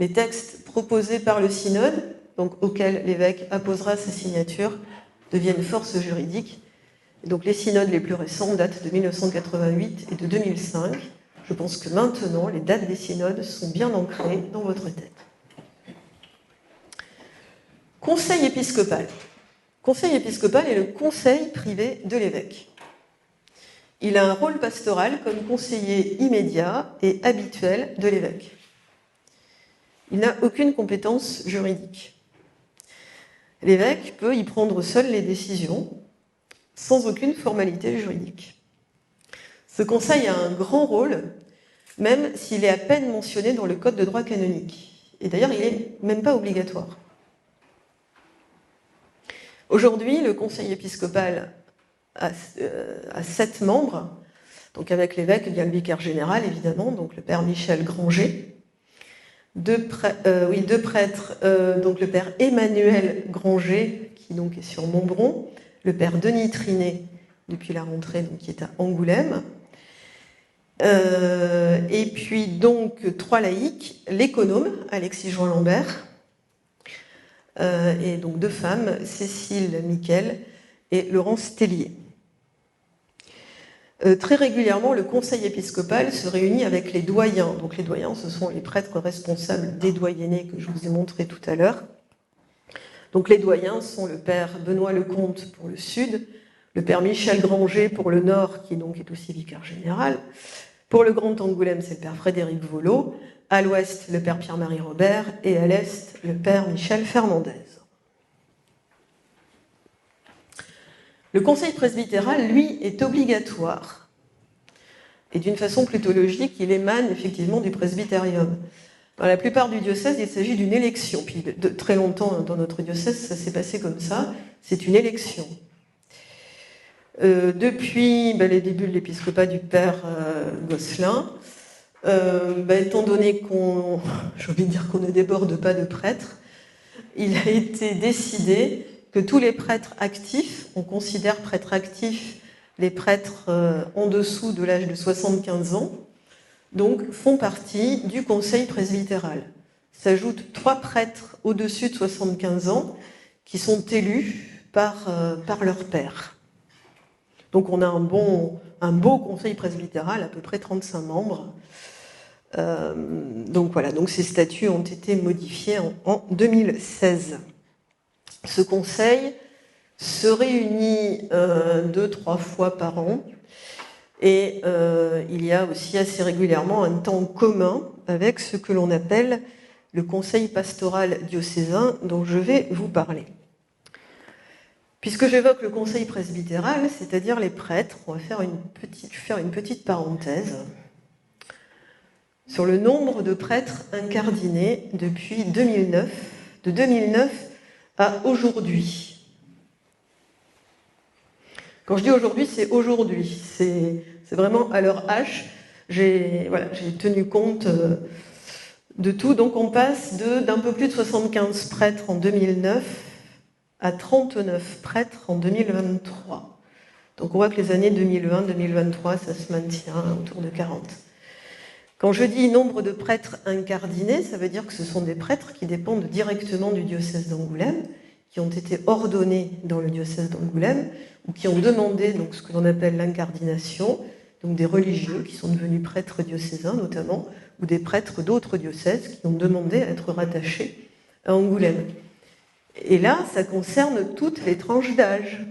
Speaker 2: Les textes proposés par le synode, donc auxquels l'évêque apposera sa signature, deviennent force juridique. Et donc les synodes les plus récents datent de 1988 et de 2005. Je pense que maintenant, les dates des synodes sont bien ancrées dans votre tête. Conseil épiscopal. Conseil épiscopal est le conseil privé de l'évêque. Il a un rôle pastoral comme conseiller immédiat et habituel de l'évêque. Il n'a aucune compétence juridique. L'évêque peut y prendre seul les décisions, sans aucune formalité juridique. Ce conseil a un grand rôle, même s'il est à peine mentionné dans le Code de droit canonique. Et d'ailleurs, il n'est même pas obligatoire. Aujourd'hui, le conseil épiscopal a 7 membres, donc avec l'évêque, il y a le vicaire général, évidemment, donc le père Michel Granger, 2 prêtres, donc le père Emmanuel Granger, qui donc est sur Montbron, le père Denis Trinet, depuis la rentrée, donc, qui est à Angoulême, et puis donc 3 laïcs, l'économe, Alexis Jean Lambert, et donc 2 femmes, Cécile Miquel et Laurence Tellier. Très régulièrement, le conseil épiscopal se réunit avec les doyens. Donc les doyens, ce sont les prêtres responsables des doyennés que je vous ai montré tout à l'heure. Donc les doyens sont le père Benoît Lecomte pour le sud, le père Michel Granger pour le nord, qui donc est aussi vicaire général. Pour le Grand Angoulême, c'est le père Frédéric Volo. À l'ouest, le père Pierre-Marie Robert. Et à l'est, le père Michel Fernandez. Le conseil presbytéral, lui, est obligatoire. Et d'une façon plutôt logique, il émane effectivement du presbytérium. Dans la plupart du diocèse, il s'agit d'une élection. Puis de très longtemps dans notre diocèse, ça s'est passé comme ça. C'est une élection. Depuis les débuts de l'épiscopat du père Gosselin, étant donné j'ai envie de dire qu'on ne déborde pas de prêtres, il a été décidé que tous les prêtres actifs, on considère prêtres actifs les prêtres en dessous de l'âge de 75 ans, donc font partie du conseil presbytéral. S'ajoutent 3 prêtres au-dessus de 75 ans qui sont élus par leur père. Donc on a un beau conseil presbytéral, à peu près 35 membres. Donc voilà, donc ces statuts ont été modifiés en 2016. Ce conseil se réunit 2-3 fois par an et il y a aussi assez régulièrement un temps commun avec ce que l'on appelle le conseil pastoral diocésain dont je vais vous parler. Puisque j'évoque le conseil presbytéral, c'est-à-dire les prêtres, on va faire une petite parenthèse sur le nombre de prêtres incardinés depuis 2009, de 2009 à aujourd'hui. Quand je dis aujourd'hui, c'est aujourd'hui, c'est vraiment à l'heure H. J'ai tenu compte de tout, donc on passe d'un peu plus de 75 prêtres en 2009 à 39 prêtres en 2023. Donc on voit que les années 2020-2023, ça se maintient autour de 40. Quand je dis nombre de prêtres incardinés, ça veut dire que ce sont des prêtres qui dépendent directement du diocèse d'Angoulême, qui ont été ordonnés dans le diocèse d'Angoulême, ou qui ont demandé donc, ce que l'on appelle l'incardination, donc des religieux qui sont devenus prêtres diocésains notamment, ou des prêtres d'autres diocèses qui ont demandé à être rattachés à Angoulême. Et là, ça concerne toutes les tranches d'âge.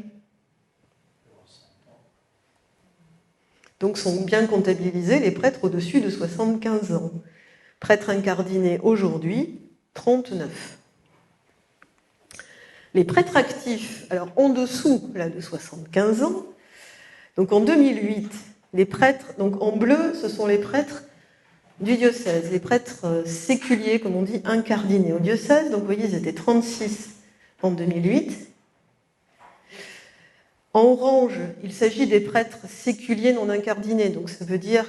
Speaker 2: Donc sont bien comptabilisés les prêtres au-dessus de 75 ans. Prêtres incardinés aujourd'hui, 39. Les prêtres actifs, alors en dessous là, de 75 ans, donc en 2008, les prêtres, donc en bleu, ce sont les prêtres du diocèse, les prêtres séculiers, comme on dit, incardinés au diocèse. Donc vous voyez, ils étaient 36 en 2008. En orange, il s'agit des prêtres séculiers non incardinés, donc ça veut dire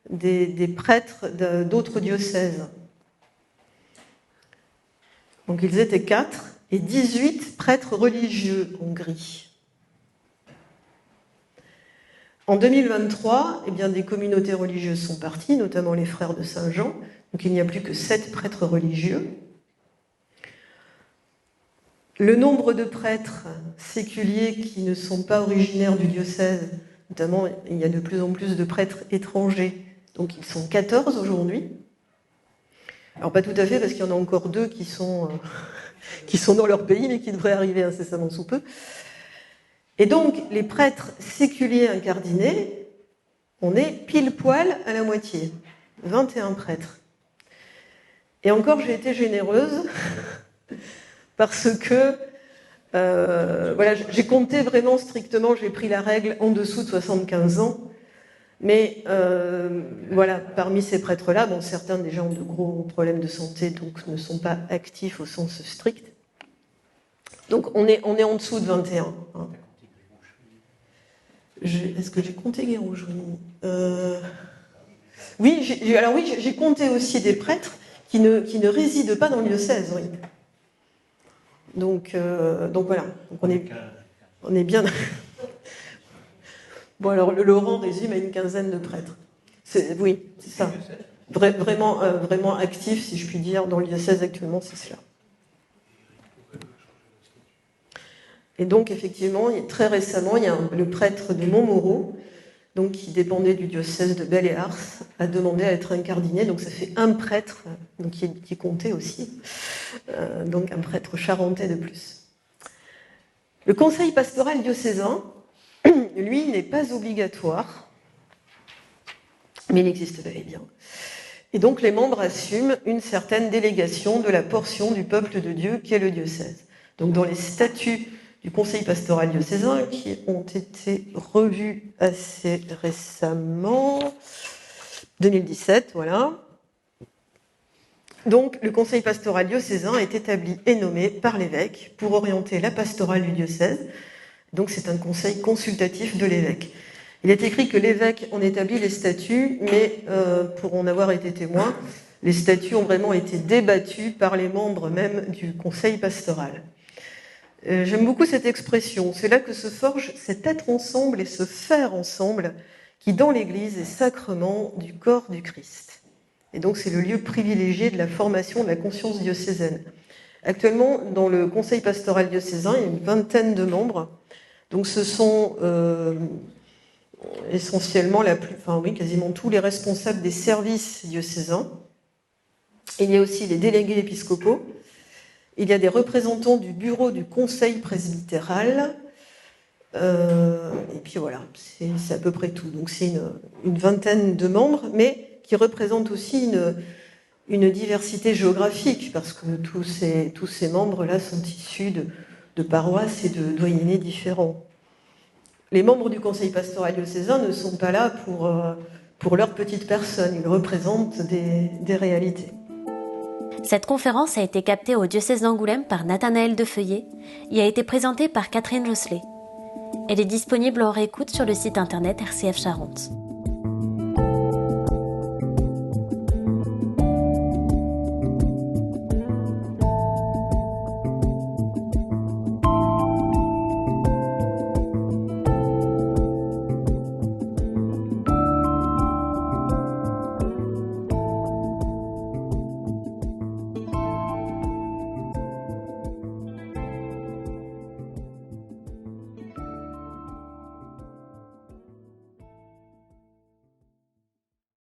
Speaker 2: des prêtres d'autres diocèses. Donc ils étaient 4 et 18 prêtres religieux en gris. En 2023, des communautés religieuses sont parties, notamment les frères de Saint-Jean, donc il n'y a plus que 7 prêtres religieux. Le nombre de prêtres séculiers qui ne sont pas originaires du diocèse, notamment il y a de plus en plus de prêtres étrangers, donc ils sont 14 aujourd'hui. Alors pas tout à fait, parce qu'il y en a encore 2 qui sont dans leur pays, mais qui devraient arriver incessamment sous peu. Et donc les prêtres séculiers incardinés, on est pile poil à la moitié, 21 prêtres. Et encore, j'ai été généreuse, parce que j'ai compté vraiment strictement, j'ai pris la règle en dessous de 75 ans, mais parmi ces prêtres-là, certains déjà ont de gros problèmes de santé, donc ne sont pas actifs au sens strict. Donc on est en dessous de 21. Hein. Est-ce que j'ai compté Guérouge ? Oui, j'ai compté aussi des prêtres qui ne résident pas dans le diocèse, oui. Donc voilà, donc on est bien. Bon, alors le Laurent résume à une quinzaine de prêtres. Oui, c'est ça. Vraiment actif, si je puis dire, dans le diocèse actuellement, c'est cela. Et donc, effectivement, très récemment, il y a le prêtre de Montmoreau, donc, qui dépendait du diocèse de Belle et Ars, a demandé à être incardiné. Donc ça fait un prêtre donc, qui comptait aussi, donc un prêtre charentais de plus. Le conseil pastoral diocésain, lui, n'est pas obligatoire, mais il existe bel et bien. Et donc les membres assument une certaine délégation de la portion du peuple de Dieu qu'est le diocèse. Donc dans les statuts du conseil pastoral diocésain, qui ont été revus assez récemment, 2017, voilà. Donc, le conseil pastoral diocésain est établi et nommé par l'évêque pour orienter la pastorale du diocèse. Donc, c'est un conseil consultatif de l'évêque. Il est écrit que l'évêque en établit les statuts, mais pour en avoir été témoin, les statuts ont vraiment été débattus par les membres même du conseil pastoral. J'aime beaucoup cette expression. C'est là que se forge cet être ensemble et ce faire ensemble qui, dans l'Église, est sacrement du corps du Christ. Et donc, c'est le lieu privilégié de la formation de la conscience diocésaine. Actuellement, dans le conseil pastoral diocésain, il y a une vingtaine de membres. Donc, ce sont essentiellement quasiment tous les responsables des services diocésains. Il y a aussi les délégués épiscopaux. Il y a des représentants du bureau du conseil presbytéral. Et puis voilà, c'est à peu près tout. Donc c'est une vingtaine de membres, mais qui représentent aussi une diversité géographique, parce que tous ces membres-là sont issus de paroisses et de doyennés différents. Les membres du conseil pastoral diocésain ne sont pas là pour leur petite personne, ils représentent des réalités.
Speaker 1: Cette conférence a été captée au diocèse d'Angoulême par Nathanaël Defeuillé et a été présentée par Catherine Josselet. Elle est disponible en réécoute sur le site internet RCF Charente.